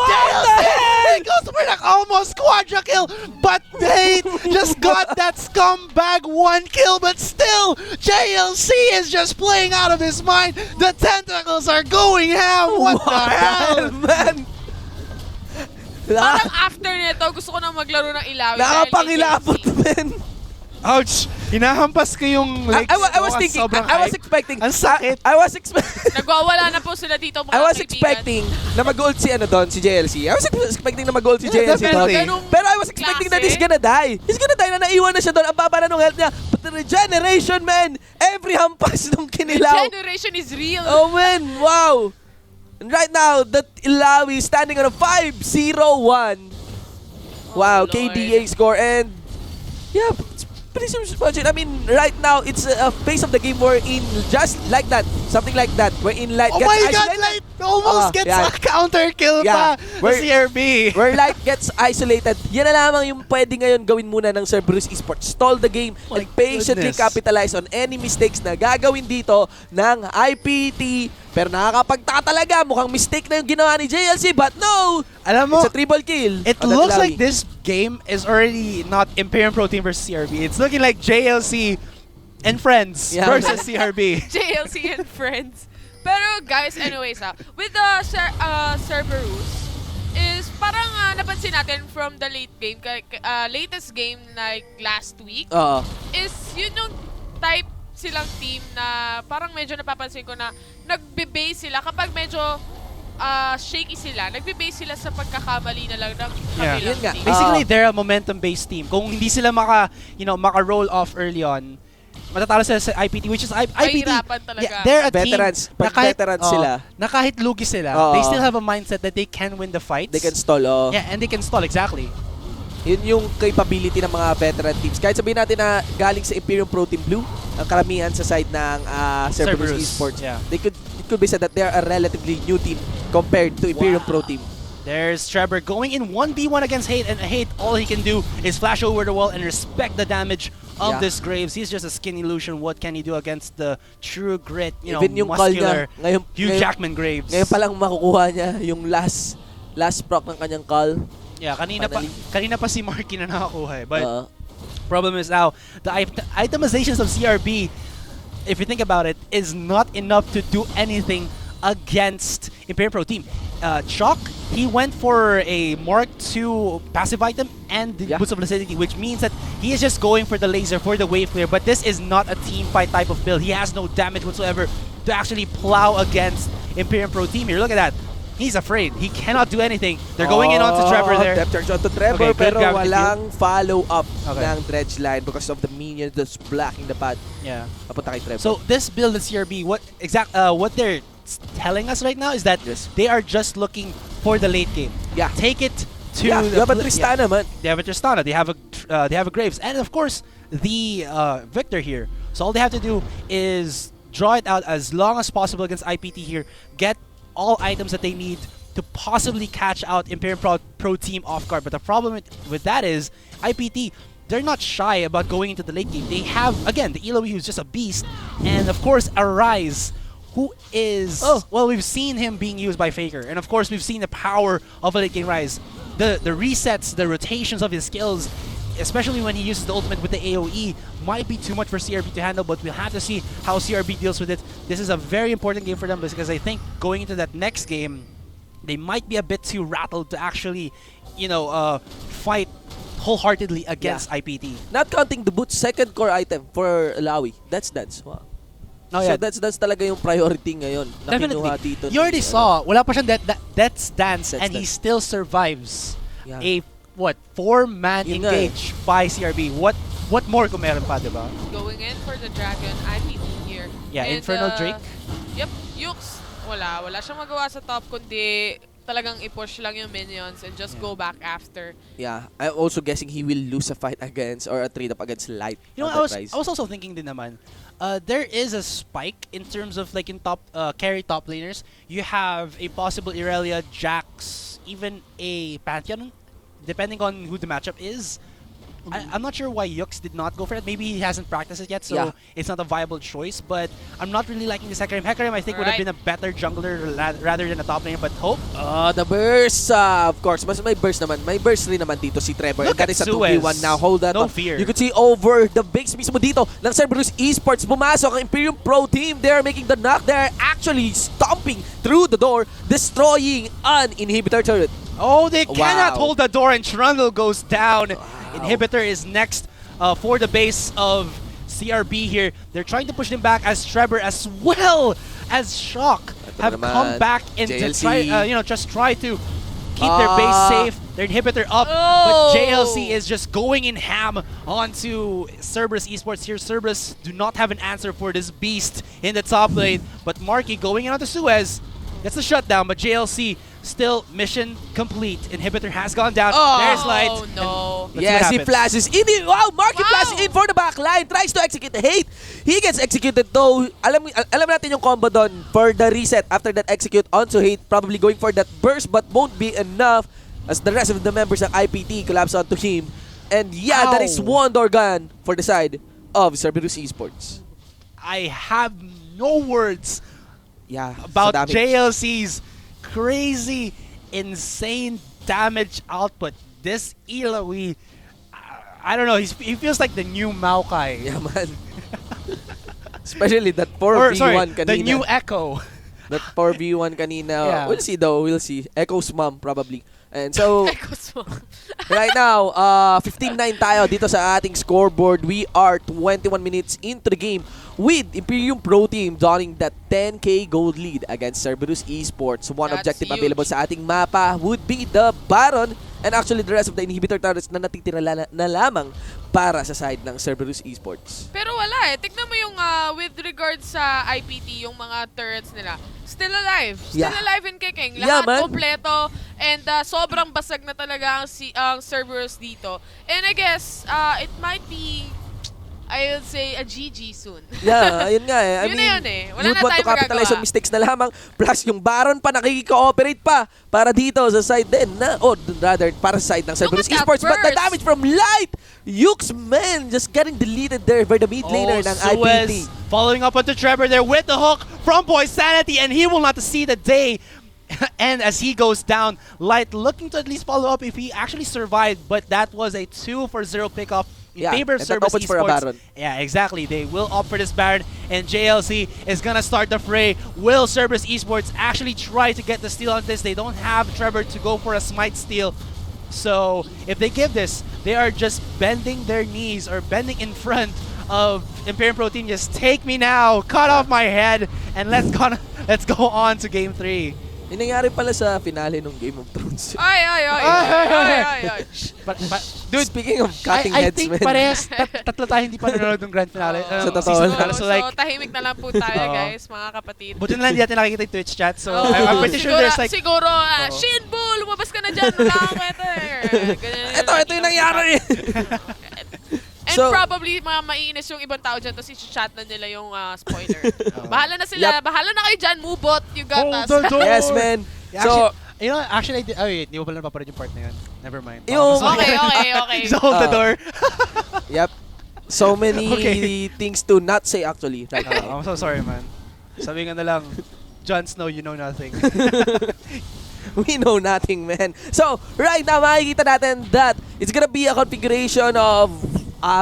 JLC? He goes for like almost quadra kill, but they just got that scumbag 1 kill. But still, JLC is just playing out of his mind. The tentacles are going ham. What the hell, man? Parang after nito, gusto ko na maglaro ng ilawin. Nakapangilabot, man. Ouch! Hinahampas ko yung legs. I was thinking, I was expecting. Ang sakit. I was expecting. Nagwawala na po sila dito, mga I was kaibigan. expecting na mag-ult si JLC. I was expecting na mag-ult si JLC doon. Pero I was expecting that he's gonna die. He's gonna die na naiwan na siya doon. Ang baba na nung health niya. But the regeneration, man! Every hampas nung kinilaw. Regeneration is real. Oh, man! Wow! And right now, that Ilawi is standing on a 5-0-1. Wow, KDA score. And yeah, pretty imagine. I mean, right now, it's a phase of the game where in just like that, something like that, where in Light gets isolated. God, Light almost gets a counter kill pa where, CRB. Where Light gets isolated. Yan na lamang yung pwede ngayon gawin muna ng Cerberus eSports. Stall the game and patiently capitalize on any mistakes na gagawin dito ng IPT. Pero nakakapagtaka talaga. Mukhang mistake na yung ginawa ni JLC, but no! Alam mo, it's a triple kill. It looks like this game is already not Imperium Pro Team versus CRB. It's looking like JLC and friends versus CRB. JLC and friends. Pero guys, anyways, with the Cerberus, is parang napansin natin from the late game, latest game like last week, is yun yung type silang team na parang medyo napapansin ko na nagbe-base sila kapag medyo shaky sila. Nagbe-base sila sa pagkakamali na lang ng kabilang team. Basically, they're a momentum-based team. Kung hindi sila maka-roll off early on, matatalo sila sa IPT, which is IPT. Talaga. They're a veterans. team Pag veterans sila. Na kahit lugi sila, they still have a mindset that they can win the fights. They can stall, Yeah, and they can stall, exactly. Yun yung capability ng mga veteran teams. Kahit sabihin natin na galing sa Imperium Pro Team Blue, ang karamihan sa side ng Cerberus eSports. Yeah. It could be said that they are a relatively new team compared to Imperium Pro Team. There's Trevor going in 1v1 against Hate, and Hate, all he can do is flash over the wall and respect the damage of this Graves. He's just a skin illusion. What can he do against the true grit, even yung muscular ngayon, Hugh Jackman Graves? Ngayon palang makukuha niya yung last proc ng kanyang call. Yeah, kanina pa si Marky na nakakuha. But problem is now, the itemizations of CRB, if you think about it, is not enough to do anything against Imperium Pro Team. Chalk, he went for a Mark II passive item and the Boots of Lucidity, which means that he is just going for the laser, for the wave clear, but this is not a team fight type of build. He has no damage whatsoever to actually plow against Imperium Pro Team here. Look at that. He's afraid. He cannot do anything. They're going in onto Trevor there. Depth charge onto Trevor, pero walang follow-up ng dredge line because of the minion that's blocking the path. Yeah. Papunta kay Trevor. So this build in CRB, what they're telling us right now is that they are just looking for the late game. Yeah. Take it to they have a Tristana, man. They have a Tristana. They have a Graves, and of course the Victor here. So all they have to do is draw it out as long as possible against IPT here. Get all items that they need to possibly catch out Imperium Pro Team off guard. But the problem with that is IPT, they're not shy about going into the late game. They have, again, the Eloy, who's just a beast, and of course Arise, who is, well, we've seen him being used by Faker, and of course we've seen the power of a late game Rise. The resets, the rotations of his skills, especially when he uses the ultimate with the AoE, might be too much for CRB to handle, but we'll have to see how CRB deals with it. This is a very important game for them because I think going into that next game, they might be a bit too rattled to actually, fight wholeheartedly against IPT. Not counting the boot's second core item for Lawi. That's dance. Wow. Oh, so yeah. that's talaga yung priority ngayon na kinuha Definitely. dito. You already saw, wala pa siyang Death's Dance, and he Dance. still survives Yeah. a, 4-man Yun nga engage by CRB. What more kung meron pa, diba? Going in for the dragon, IPT here. Yeah, And, Infernal Drake. Yep, Yux. Wala siyang magawa sa top kundi talagang i-push lang yung minions and just go back after. Yeah, I'm also guessing he will lose a fight against or a trade-up against Light. You know, I was also thinking din naman, there is a spike in terms of like in top carry top laners. You have a possible Irelia, Jax, even a Pantheon, depending on who the matchup is. I'm not sure why Yux did not go for it. Maybe he hasn't practiced it yet, so it's not a viable choice. But I'm not really liking this Hecarim. Hecarim, I think, would have been a better jungler rather than a top laner. But Hope. The burst, of course. Mas may burst naman. May burst rin naman dito si Trevor. Look And that at is a Suez. 2v1 now. Hold that No on. fear. You could see over the base mismo dito ng Cerberus eSports. Pumasok ang Imperium Pro Team. They're making the knock. They're actually stomping through the door, destroying an inhibitor turret. Oh, they cannot hold the door, and Trundle goes down. Inhibitor is next for the base of CRB here. They're trying to push them back as Trevor as well as Shock have come back and to try, just try to keep their base safe. Their inhibitor up, but JLC is just going in ham onto Cerberus eSports here. Cerberus do not have an answer for this beast in the top lane, but Marky going in onto Suez. That's the shutdown, but JLC still mission complete. Inhibitor has gone down. There's Light. Oh no. Yes, he flashes in. Wow, Marky flashes in for the back line. Tries to execute the hate. He gets executed though. Alam natin yung combo doon for the reset. After that execute onto hate, probably going for that burst, but won't be enough as the rest of the members of IPT collapse onto him. And yeah, that is one door gun for the side of Cerberus eSports. I have no words about sa damage. JLC's crazy, insane damage output. This Eloy, I don't know, he feels like the new Maokai. Yeah, man. Especially that 4v1 kanina. The new Echo. That 4v1 kanina. Yeah. We'll see though, we'll see. Echo's mom probably. And so, Echo's mom. right now, 15-9 tayo dito sa ating scoreboard. We are 21 minutes into the game with Imperium Pro Team donning that 10k gold lead against Cerberus eSports. One That's objective huge. available sa ating mapa would be the Baron, and actually the rest of the inhibitor turrets na natitira na lamang para sa side ng Cerberus eSports. Pero wala eh. Tignan mo yung with regards sa IPT, yung mga turrets nila. Still alive. Still alive and kicking. Lahat kompleto. And sobrang basag na talaga ang Cerberus dito. And I guess, it might be, I would say, a GG soon. Yeah, ayun nga eh. I Yun mean, na yun eh. Wala you na want to tayong capitalize magagawa. on mistakes na lamang. Plus, yung Baron pa nakikooperate pa para dito sa side din na, rather, para sa side ng Cerberus at that eSports. But the burst. damage from Light, Yux, man, just getting deleted there by the mid laner ng IPT. Following up onto Trevor there with the hook from Poisanity, and he will not see the day. And as he goes down, Light looking to at least follow up if he actually survived, but that was a 2-0 pickoff in favor of and that Cerberus opens for a eSports. Baron. Yeah, exactly. They will opt for this Baron, and JLC is gonna start the fray. Will Cerberus eSports actually try to get the steal on this? They don't have Trevor to go for a smite steal. So if they give this, they are just bending their knees or bending in front of Imperium Pro Team. Just take me now, cut off my head, and let's go on to game 3. Yung nangyari pala sa finale ng Game of Thrones. Ay. Dude, speaking of cutting heads, I think man. parehas, tatlo tayo hindi pa nanonood ng grand finale. Sa totoo season lang. finale. So like, tahimik na lang po tayo, guys, mga kapatid. buti na lang hindi natin nakikita yung Twitch chat. So I'm pretty sure there's like... Siguro, Shinboo, lumabas ka na dyan. Wala kang kwenta eh. Ito yung nangyari. And So- probably mga maiinis yung ibang tao dyan, tapos i-chat na nila yung spoiler. Bahala na sila. Yep. Bahala na kayo dyan, Mubot. You got Hold us. the door. Yes, man. Yeah, So, actually, wait, hindi mo pala napapanood yung part na yun. Never mind. Yung- Okay. So, hold the Ah. door. yep. So many Okay. things to not say actually right now. I'm so sorry, man. Sabi nga na lang, Jon Snow, you know nothing. We know nothing, man. So, right now, makikita natin that it's gonna be a configuration of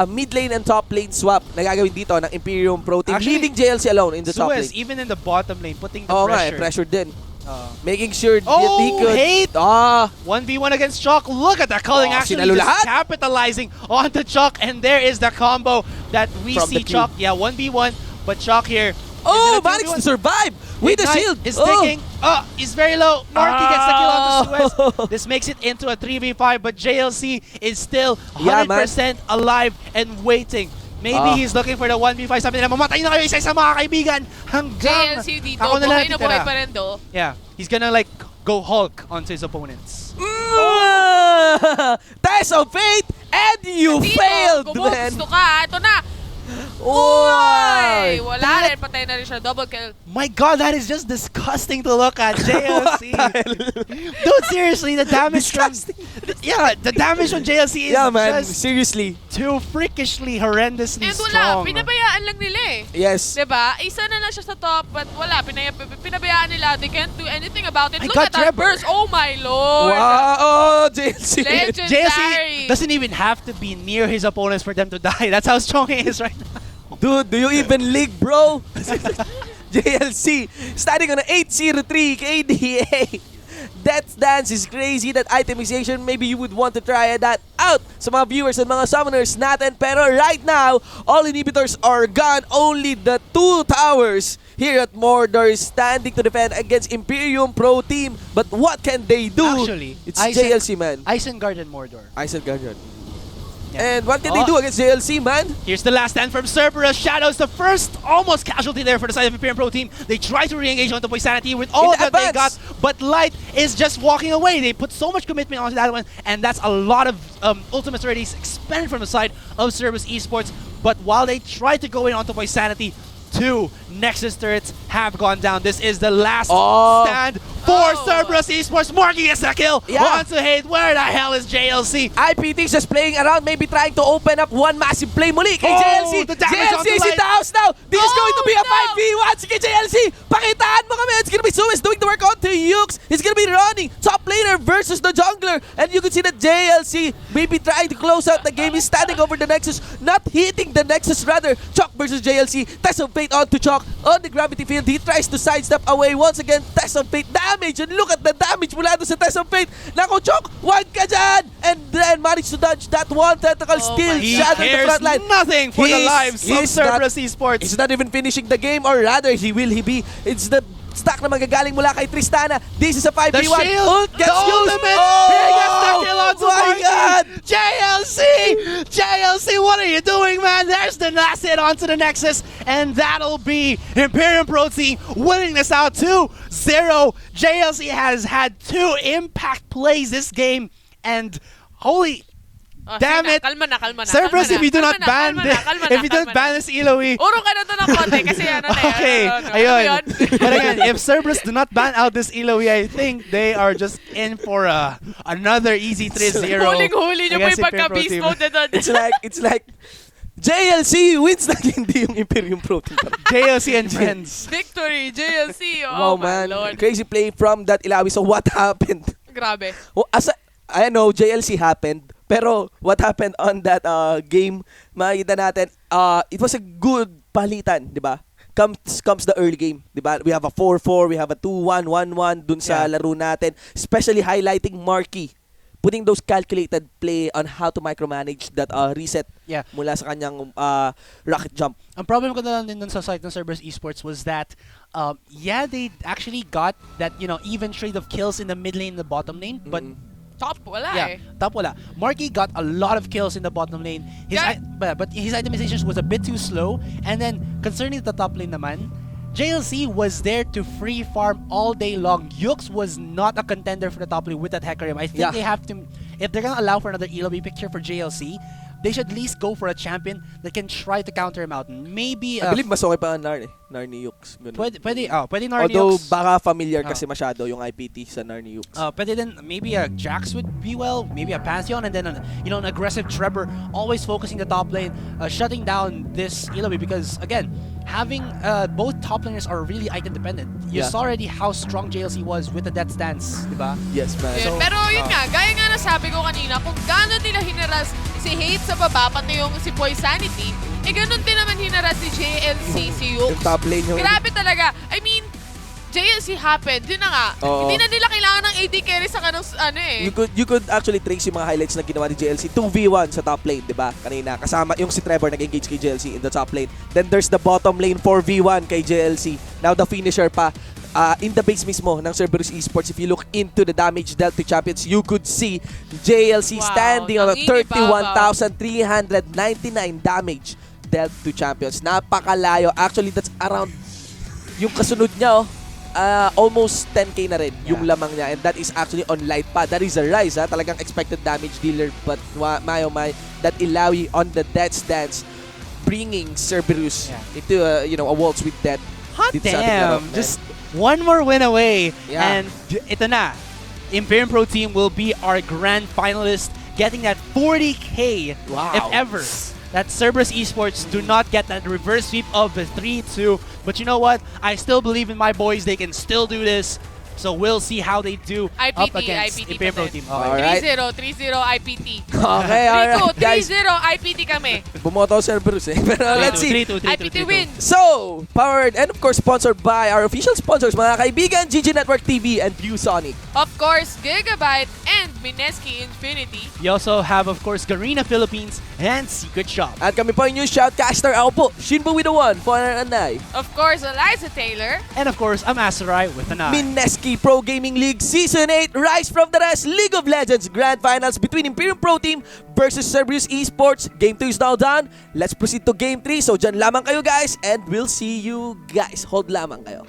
mid lane and top lane swap na gagawin dito ng Imperium Pro Team, Actually, leaving JLC alone in the top Suez, lane. even in the bottom lane, putting the Oo nga, pressure. pressure din. Uh, Making sure that Oh, he could... hate! Ah, 1v1 against Chalk. Look at that culling Oh, actually sinalo just lahat. capitalizing onto Chalk. And there is the combo that we From see the queue. Chalk. Yeah, 1v1, but Chalk here. oh, is it a managed 2v1? to survive with the Ignite shield. is Oh. ticking. He's very low. Marky gets the kill onto Suez. Oh. This makes it into a 3v5, but JLC is still Yeah, 100% alive and waiting. Maybe he's looking for the 1v5. Sabi nila, mamatay na kayo isa-isa mga kaibigan. Hanggang JLC dito, ako na lang buhay na buhay titira. pa rin do. Yeah, he's gonna like go Hulk onto his opponents. Test of fate and you failed, man. Gusto ka, ito na. Wow. Ay, wala rin, patay na rin siya. Double kill. My God, that is just disgusting to look at. JLC. Dude, seriously, the damage from... Yeah, the damage from JLC is Yeah, man. just Seriously. too freakishly, horrendously And wala, strong. pinabayaan lang nila eh. Yes. Diba? Isa na lang siya sa top, but wala, pinabayaan nila. They can't do anything about it. My Look God, at that Trevor. burst. Oh my lord. Wow. Oh, JLC. Legendary. JLC doesn't even have to be near his opponents for them to die. That's how strong he is right now. Dude, do you even league, bro? JLC standing on an 803 KDA. That dance is crazy. That itemization, maybe you would want to try that out sa mga viewers and mga summoners natin. Pero right now, all inhibitors are gone. Only the 2 towers here at Mordor is standing to defend against Imperium Pro Team. But what can they do? Actually, it's JLC, man. Isengard and Mordor. Isengard. Yeah. And what can they do against JLC, man? Here's the last stand from Cerberus. Shadows, the first almost casualty there for the side of Imperium Pro Team. They try to re-engage onto Poisanity with all In the that they got, advance. but Light is just walking away. They put so much commitment onto that one, and that's a lot of ultimates already expended from the side of Cerberus eSports. But while they try to go in onto Poisanity, 2 Nexus turrets have gone down. This is the last stand for Cerberus eSports. Marky gets the kill. Yeah. Wants to hate. Where the hell is JLC? IPT is just playing around, maybe trying to open up one massive play muli kay JLC. The damage JLC onto is in Light. the house now. This is going to be a no. 5v1. Sige, JLC. Pakitaan mo kami. It's gonna be Suez doing the work onto Yukes. He's gonna be running. Top laner versus the jungler. And you can see that JLC maybe trying to close out the game. He's standing over the Nexus. Not hitting the Nexus, rather. Chalk versus JLC. Test of fate onto Chalk. On the gravity field, he tries to sidestep away. Once again, Test of fate damage. And look at the damage mula doon sa Test of fate. Nako, Chalk, wag ka dyan! And then managed to dodge that one tentacle steal. He Shadow in the cares front line. nothing for the He's- lives of he's not- Cerberus eSports. He's not even finishing the game, or rather, he be. It's the stack na magagaling mula kay Tristana. This is a 5v1. The shield! Ult gets The used. ultimate! Oh, He gets the kill onto my Marky! God! JLC! JLC, what are you doing, man? There's the last hit onto the Nexus, and that'll be Imperium Pro Team winning this out 2-0. JLC has had 2 impact plays this game, and holy... Damn it! Kalma na. Cerberus, if you do not ban if you don't ban this Eloy, Urong ka na to ng konti kasi ano na yan. okay, Ano ayun. yun? But again, if Cerberus do not ban out this Eloy, I think they are just in for another easy 3-0. Huling-huli nyo po against yung Imperium Pro pagka-beast Team. mode na doon. It's like JLC wins na hindi yung Imperium Pro Team. JLC and friends. Victory, JLC. Wow, Oh man. my lord. Crazy play from that Ilawi. So what happened? Grabe. Well, I know JLC happened, pero what happened on that game, makikita natin, it was a good palitan, di ba? Comes the early game, di ba? We have a 4-4, we have a 2-1, 1-1 dun sa laro natin, especially highlighting Marky, putting those calculated play on how to micromanage that reset mula sa kanyang rocket jump. Ang problem ko na lang din dun sa site ng Cerberus eSports was that they actually got that, even trade of kills in the mid lane and the bottom lane, but Top, wala eh. top wala. Marky got a lot of kills in the bottom lane. But his itemization was a bit too slow. And then, concerning the top lane naman, JLC was there to free farm all day long. Yux was not a contender for the top lane with that Hecarim. I think they have to, if they're gonna allow for another Eloy picture for JLC, they should at least go for a champion that can try to counter him out. Maybe I believe mas okay pa ang Nar ni Yux. pwede Narniux. Although baka familiar kasi masyado yung IPT sa Nar ni Yux. Pwede din maybe a Jax would be well, maybe a Pantheon, and then an aggressive Trevor, always focusing the top lane, shutting down this Eloy, because again, having both top laners are really item dependent. You saw already how strong JLC was with the death stance, diba? Yes, man. So, pero yun nga, gaya nga nasabi ko kanina, kung gaano nila hinaras si Hate sa baba, pati yung si Boy Sanity, ganun din naman hinaras si JLC, si Yux. Yung top lane yung... Grabe talaga. I mean, JLC happened. Yun na nga. Hindi na nila kailangan ng AD carry sa kanong You could actually trace yung mga highlights na ginawa ni JLC. 2v1 sa top lane, di ba? Kanina, kasama yung si Trevor nag-engage kay JLC in the top lane. Then there's the bottom lane 4v1 kay JLC. Now the finisher pa. In the base mismo ng Cerberus eSports, if you look into the damage dealt to champions, you could see JLC standing on a 31,399 damage dealt to champions. Napakalayo. Actually, that's around yung kasunod niya, almost 10k na rin yung lamang niya, and that is actually on light pa. That is a rise, talagang expected damage dealer, but that Ilawi on the death stance, bringing Cerberus into a waltz with death. Hot damn! Just one more win away, and ito na. Imperium Pro Team will be our grand finalist, getting that 40k, if ever. That Cerberus eSports do not get that reverse sweep of the 3-2. But you know what? I still believe in my boys. They can still do this. So we'll see how they do up against Imperium Pro Team. Alright. 3-0 IPT. Okay, alright. Riku, Guys, 3-0 IPT kami. bumoto Cerberus Pero let's see. IPT win. So, powered and of course sponsored by our official sponsors, mga kaibigan, GG Network TV and ViewSonic. Of course, Gigabyte and Mineski Infinity. We also have, of course, Garena Philippines and Secret Shop. At kami po yung new shoutcaster. Ako po, Shinboo with a 1, Foreigner and I. Of course, Allyzatayrawr. And of course, I'm Asurai with an I. Mineski Pro Gaming League Season 8 Rise from the Rest League of Legends Grand Finals between Imperium Pro Team versus Cerberus eSports. Game 2 is now done. Let's proceed to Game 3. So dyan lamang kayo guys, and we'll see you guys. Hold lamang kayo.